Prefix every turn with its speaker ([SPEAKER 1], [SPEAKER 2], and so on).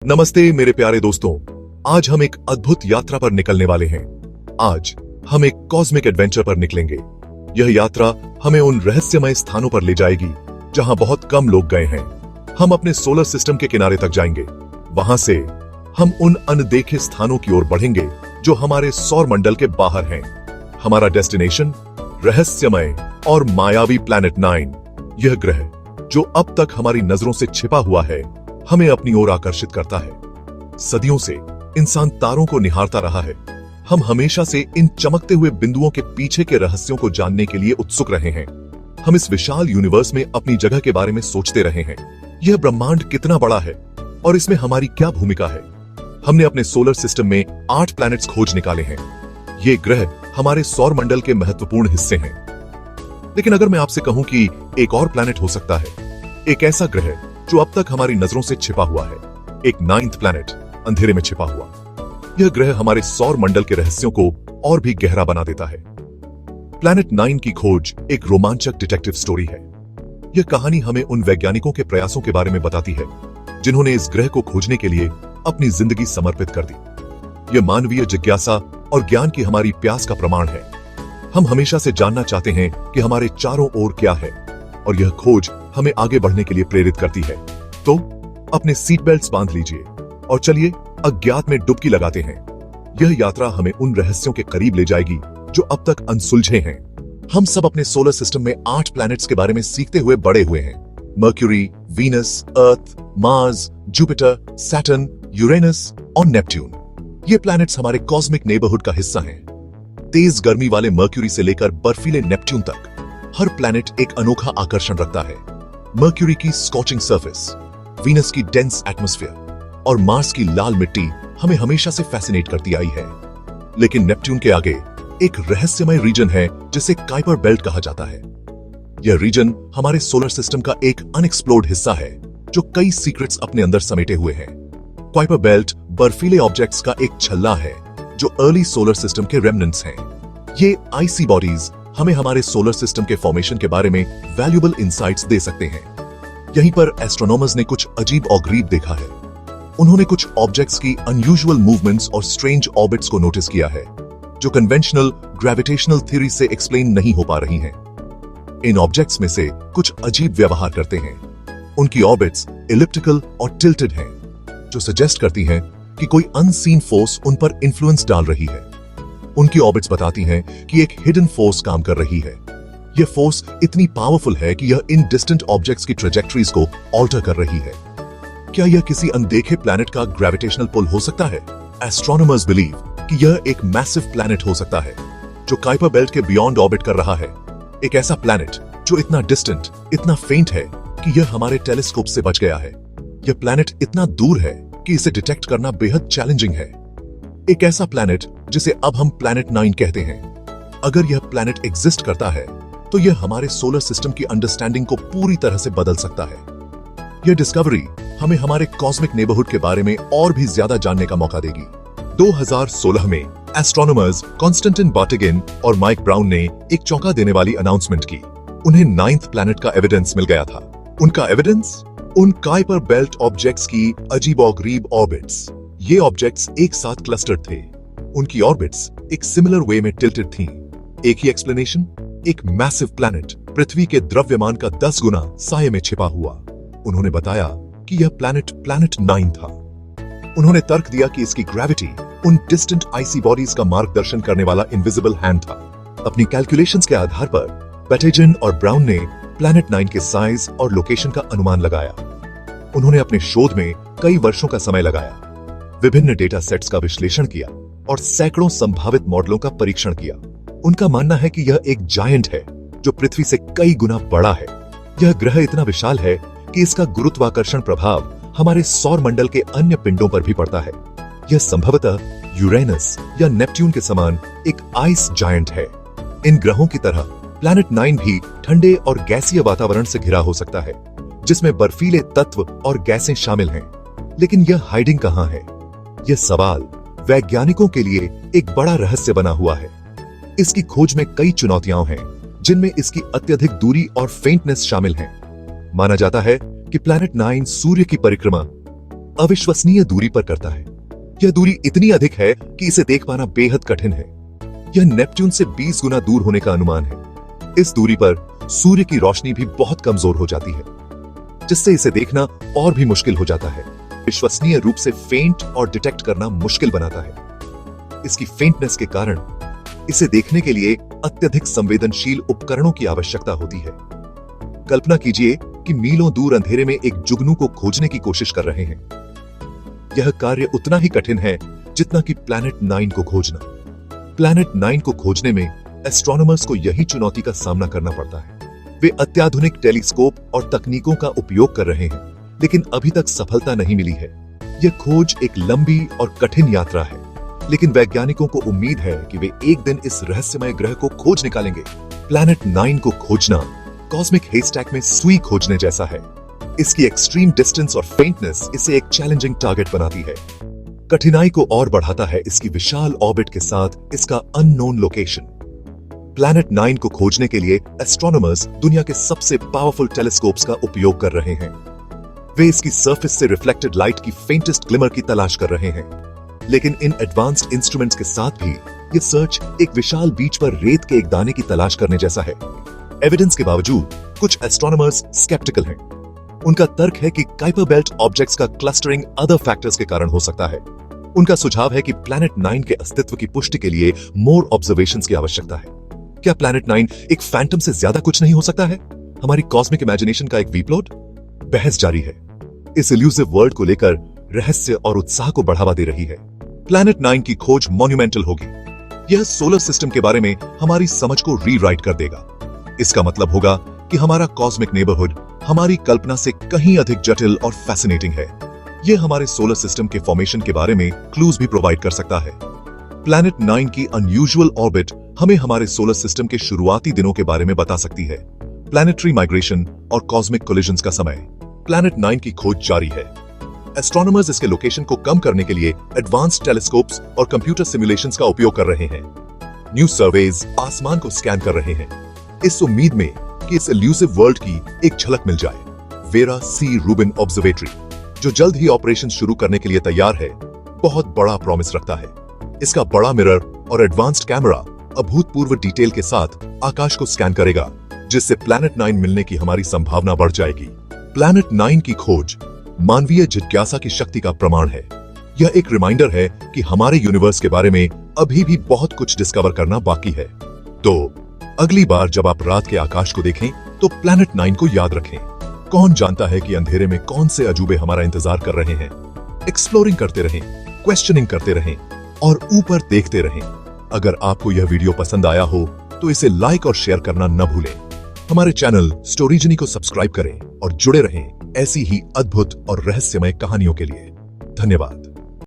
[SPEAKER 1] नमस्ते मेरे प्यारे दोस्तों, आज हम एक अद्भुत यात्रा पर निकलने वाले हैं। आज हम एक कॉस्मिक एडवेंचर पर निकलेंगे। यह यात्रा हमें उन रहस्यमय स्थानों पर ले जाएगी जहां बहुत कम लोग गए हैं। हम अपने सोलर सिस्टम के किनारे तक जाएंगे। वहां से हम उन अनदेखे स्थानों की ओर बढ़ेंगे जो हमारे सौर मंडल के बाहर हैं। हमारा डेस्टिनेशन रहस्यमय और मायावी प्लैनेट 9। यह ग्रह जो अब तक हमारी नजरों से छिपा हुआ है, हमें अपनी ओर आकर्षित करता है। सदियों से इंसान तारों को निहारता रहा है। हम हमेशा से इन चमकते हुए बिंदुओं के पीछे के रहस्यों को जानने के लिए उत्सुक रहे हैं। हम इस विशाल यूनिवर्स में अपनी जगह के बारे में सोचते रहे हैं। यह ब्रह्मांड कितना बड़ा है और इसमें हमारी क्या भूमिका है। हमने अपने सोलर सिस्टम में 8 प्लैनेट्स खोज निकाले हैं। ये ग्रह हमारे सौर मंडल के महत्वपूर्ण हिस्से हैं। लेकिन अगर मैं आपसे कहूं कि एक और प्लैनेट हो सकता है, एक ऐसा ग्रह जो अब तक हमारी नजरों से छिपा हुआ है, एक 9th प्लैनेट अंधेरे में छिपा हुआ, यह ग्रह हमारे सौर मंडल के रहस्यों को और भी गहरा बना देता है। प्लैनेट 9 की खोज एक रोमांचक डिटेक्टिव स्टोरी है। यह कहानी हमें उन वैज्ञानिकों के प्रयासों के बारे में बताती है जिन्होंने इस ग्रह को खोजने के लिए अपनी जिंदगी समर्पित कर दी। यह मानवीय जिज्ञासा और ज्ञान की हमारी प्यास का प्रमाण है। हम हमेशा से जानना चाहते हैं कि हमारे चारों ओर क्या है, और यह खोज हमें आगे बढ़ने के लिए प्रेरित करती है। तो अपने सीट बेल्ट्स बांध लीजिए और चलिए अज्ञात में डुबकी लगाते हैं। यह यात्रा हमें उन रहस्यों के करीब ले जाएगी जो अब तक अनसुलझे हैं। हम सब अपने सोलर सिस्टम में 8 प्लैनेट्स के बारे में सीखते हुए बड़े हुए हैं। मर्क्यूरी, वीनस, अर्थ, मार्स, जुपिटर, सैटर्न, यूरेनस और नेपट्यून। ये प्लैनेट्स हमारे कॉस्मिक नेबरहुड का हिस्सा हैं। तेज गर्मी वाले मर्क्यूरी से लेकर बर्फीले नेपट्यून तक हर प्लैनेट एक अनोखा आकर्षण रखता है। मर्क्यूरी की स्कॉचिंग सरफेस, वीनस की डेंस एटमॉस्फेयर और मार्स की लाल मिट्टी हमें हमेशा से फैसिनेट करती आई है। लेकिन नेपट्यून के आगे एक रहस्यमय रीजन है जिसे काइपर बेल्ट कहा जाता है। यह रीजन हमारे सोलर सिस्टम का एक अनएक्सप्लोर्ड हिस्सा है जो कई सीक्रेट्स अपने अंदर समेटे हुए हैं। काइपर बेल्ट बर्फीले ऑब्जेक्ट्स का एक छल्ला है जो अर्ली सोलर सिस्टम के रेमनेंट्स हैं। ये आइसी बॉडीज हमें हमारे सोलर सिस्टम के फॉर्मेशन के बारे में वैल्यूएबल इंसाइट्स दे सकते हैं। यहीं पर एस्ट्रोनॉमर्स ने कुछ अजीब ऑगरीब देखा है। उन्होंने कुछ ऑब्जेक्ट्स की अनयूजुअल मूवमेंट्स और स्ट्रेंज ऑर्बिट्स को नोटिस किया है जो कन्वेंशनल ग्रेविटेशनल थ्योरी से एक्सप्लेन नहीं हो पा रही हैं। इन ऑब्जेक्ट्स में से कुछ अजीब व्यवहार करते हैं। उनकी ऑर्बिट्स इलिप्टिकल और टिल्टेड हैं, जो सजेस्ट करती हैं कि कोई अनसीन फोर्स उन पर इन्फ्लुएंस डाल रही है। उनकी ऑर्बिट्स बताती हैं कि एक हिडन फोर्स काम कर रही है। यह फोर्स इतनी पावरफुल है कि यह इन डिस्टेंट ऑब्जेक्ट्स की ट्रेजेक्टरीज को ऑल्टर कर रही है। क्या यह किसी अनदेखे प्लैनेट का ग्रेविटेशनल पुल हो सकता है? एस्ट्रोनॉमर्स बिलीव कि यह एक मैसिव प्लैनेट हो सकता है जो काइपर बेल्ट के बियॉन्ड ऑर्बिट कर रहा है। एक ऐसा प्लैनेट जो इतना डिस्टेंट, इतना फेंट है कि यह हमारे टेलीस्कोप से बच गया है। यह प्लैनेट इतना दूर है कि इसे डिटेक्ट करना बेहद चैलेंजिंग है। एक ऐसा प्लैनेट जिसे अब हम प्लैनेट 9 कहते हैं। अगर यह प्लैनेट एग्जिस्ट करता है तो यह हमारे सोलर सिस्टम की अंडरस्टैंडिंग को पूरी तरह से बदल सकता है। यह डिस्कवरी हमें हमारे कॉस्मिक नेबरहुड के बारे में और भी ज्यादा जानने का मौका देगी। 2016 में एस्ट्रोनॉमर्स कॉन्स्टेंटिन बार्टिगिन और माइक ब्राउन ने एक चौंका देने वाली अनाउंसमेंट की। उन्हें 9th प्लैनेट का एविडेंस मिल गया था। उनका एविडेंस उन काइपर बेल्ट ऑब्जेक्ट्स की अजीबोगरीब ऑर्बिट्स। ये ऑब्जेक्ट्स एक साथ क्लस्टर्ड थे। उनकी ऑर्बिट्स एक सिमिलर वे में टिल्टेड थीं। एक ही एक्सप्लेनेशन, एक मैसिव प्लैनेट पृथ्वी के द्रव्यमान का 10 गुना साये में छिपा हुआ। उन्होंने बताया कि यह प्लैनेट 9 था। उन्होंने तर्क दिया कि इसकी ग्रेविटी उन डिस्टेंट आइसी बॉडीज का मार्गदर्शन करने वाला इनविजिबल हैंड था। अपनी कैलकुलेशंस के आधार पर बैटेजिन और ब्राउन ने प्लैनेट 9 के साइज और लोकेशन का अनुमान लगाया। उन्होंने अपने शोध में कई वर्षों का समय लगाया, विभिन्न डेटा सेट्स का विश्लेषण किया और सैकड़ों संभावित मॉडलों का परीक्षण किया। उनका मानना है कि यह एक जायंट है जो पृथ्वी से कई गुना बड़ा है। यह ग्रह इतना विशाल है कि इसका गुरुत्वाकर्षण प्रभाव हमारे सौर मंडल के अन्य पिंडों पर भी पड़ता है। यह संभवतः यूरेनस या नेपट्यून के समान एक आइस जायंट है। इन ग्रहों की तरह प्लैनेट 9 भी ठंडे और गैसीय वातावरण से घिरा हो सकता है, जिसमें बर्फीले तत्व और गैसें शामिल हैं। लेकिन यह हाइडिंग कहां है? यह सवाल वैज्ञानिकों के लिए एक बड़ा रहस्य बना हुआ है। इसकी खोज में कई चुनौतियां हैं, जिनमें इसकी अत्यधिक दूरी और फेंटनेस शामिल हैं। माना जाता है कि प्लैनेट 9 सूर्य की परिक्रमा अविश्वसनीय दूरी पर करता है। यह दूरी इतनी अधिक है कि इसे देख पाना बेहद कठिन है। यह नेपच्यून से 20 गुना दूर होने का अनुमान है। इस दूरी पर सूर्य की रोशनी भी बहुत कमजोर हो जाती है, जिससे इसे देखना और भी मुश्किल हो जाता है। विश्वसनीय रूप से फेंट और डिटेक्ट करना मुश्किल बनाता है। इसकी फेंटनेस के कारण इसे देखने के लिए अत्यधिक संवेदनशील उपकरणों की आवश्यकता होती है। कल्पना कीजिए कि मीलों दूर अंधेरे में एक जुगनू को खोजने की कोशिश कर रहे हैं। यह कार्य उतना ही कठिन है जितना कि प्लैनेट 9 को खोजना। प्लैनेट 9 को खोजने में एस्ट्रोनॉमर्स को यही चुनौती का सामना करना पड़ता है। वे अत्याधुनिक टेलीस्कोप और तकनीकों का उपयोग कर रहे हैं, लेकिन अभी तक सफलता नहीं मिली है। यह खोज एक लंबी और कठिन यात्रा है, लेकिन वैज्ञानिकों को उम्मीद है कि वे एक दिन इस रहस्यमय ग्रह को खोज निकालेंगे। प्लैनेट 9 को खोजना कॉस्मिक हेस्टैक में सुई खोजने जैसा है। इसकी एक्सट्रीम डिस्टेंस और फेंटनेस इसे एक चैलेंजिंग टारगेट बनाती है। कठिनाई को और बढ़ाता है इसकी विशाल ऑर्बिट के साथ इसका अननोन लोकेशन। प्लैनेट 9 को खोजने के लिए एस्ट्रोनॉमर्स दुनिया के सबसे पावरफुल टेलीस्कोप्स का उपयोग कर रहे हैं। वे इसकी सरफेस से रिफ्लेक्टेड लाइट की फेंटेस्ट ग्लिमर की तलाश कर रहे हैं। लेकिन इन एडवांस्ड इंस्ट्रूमेंट्स के साथ भी ये सर्च एक विशाल बीच पर रेत के एक दाने की तलाश करने जैसा है। एविडेंस के बावजूद कुछ एस्ट्रोनॉमर्स स्केप्टिकल हैं। उनका तर्क है कि काइपर बेल्ट ऑब्जेक्ट्स का क्लस्टरिंग अदर फैक्टर्स के कारण हो सकता है। उनका सुझाव है कि प्लैनेट 9 के अस्तित्व की पुष्टि के लिए मोर ऑब्जर्वेशंस की आवश्यकता है। क्या प्लैनेट 9 एक फैंटम से ज्यादा कुछ नहीं हो सकता है? हमारी कॉस्मिक इमेजिनेशन का एक वीप्लॉट? बहस जारी है। इस इल्यूसिव वर्ल्ड को लेकर रहस्य और उत्साह को बढ़ावा दे रही है। प्लैनेट 9 की खोज मॉन्यूमेंटल होगी। यह सोलर सिस्टम के बारे में हमारी समझ को रीराइट कर देगा। इसका मतलब होगा कि हमारा कॉस्मिक नेबरहुड हमारी कल्पना से कहीं अधिक जटिल और फैसिनेटिंग है। यह हमारे सोलर सिस्टम के फॉर्मेशन के बारे में क्लूज भी प्रोवाइड कर सकता है। प्लैनेट 9 की अनयूजुअल ऑर्बिट हमें हमारे सोलर सिस्टम के शुरुआती दिनों के बारे में बता सकती है। प्लैनेटरी माइग्रेशन और कॉस्मिक कोलिजन्स का समय। प्लैनेट 9 की खोज जारी है। एस्ट्रोनॉमर्स इसके लोकेशन को कम करने के लिए एडवांस्ड टेलीस्कोप्स और कंप्यूटर सिमुलेशंस का उपयोग कर रहे हैं। न्यू सर्वेज आसमान को स्कैन कर रहे हैं, इस उम्मीद में कि इस इल्यूसिव वर्ल्ड की एक झलक मिल जाए। वेरा सी रूबिन ऑब्जर्वेटरी, जो जल्द ही ऑपरेशन शुरू करने के लिए तैयार है, बहुत बड़ा प्रॉमिस रखता है। इसका बड़ा मिरर और एडवांस्ड कैमरा अभूतपूर्व डिटेल के साथ आकाश को स्कैन करेगा, जिससे प्लैनेट 9 मिलने की हमारी संभावना बढ़ जाएगी। प्लैनेट 9 की खोज मानवीय जिज्ञासा की शक्ति का प्रमाण है। यह एक रिमाइंडर है कि हमारे यूनिवर्स के बारे में अभी भी बहुत कुछ डिस्कवर करना बाकी है। तो अगली बार जब आप रात के आकाश को देखें तो प्लैनेट 9 को याद रखें। कौन जानता है कि अंधेरे में कौन से अजूबे हमारा इंतजार कर रहे हैं। एक्सप्लोरिंग करते रहें, क्वेश्चनिंग करते रहें और ऊपर देखते रहें। अगर आपको यह वीडियो पसंद आया हो तो इसे लाइक और शेयर करना न भूलें। हमारे चैनल स्टोरीजनी को सब्सक्राइब करें और जुड़े रहें ऐसी ही अद्भुत और रहस्यमय कहानियों के लिए। धन्यवाद।